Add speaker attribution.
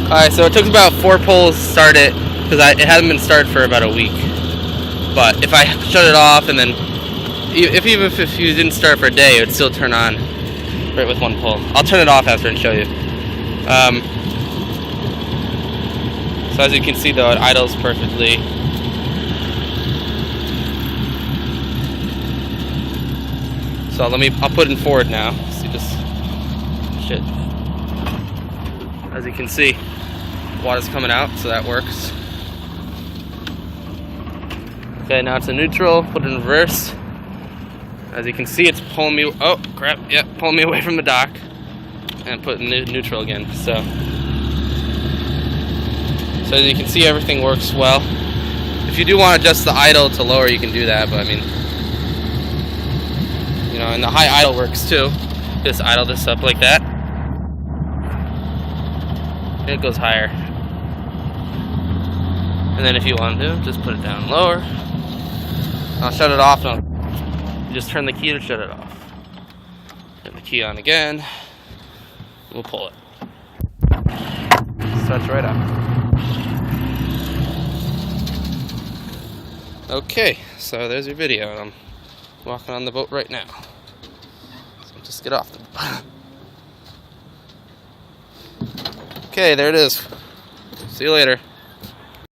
Speaker 1: Alright, so it took about 4 pulls to start it, because it hasn't been started for about a week. But if I shut it off and then, even if you didn't start for a day, it would still turn on right with 1 pull. I'll turn it off after and show you. So as you can see though, it idles perfectly. So I'll put it in forward now. See this shit. As you can see, water's coming out, so that works. Okay, now it's in neutral, put it in reverse. As you can see, it's pulling me, oh crap, yeah, pulling me away from the dock. And put it in neutral again, so as you can see, everything works well. If you do want to adjust the idle to lower, you can do that, but I mean, you know, and the high idle works too. Just idle this up like that. And it goes higher. And then if you want to, just put it down lower. I'll shut it off. You just turn the key to shut it off. Turn the key on again. We'll pull it. Starts right up. Okay, so there's your video. I'm walking on the boat right now. So just get off the boat. Okay, there it is. See you later.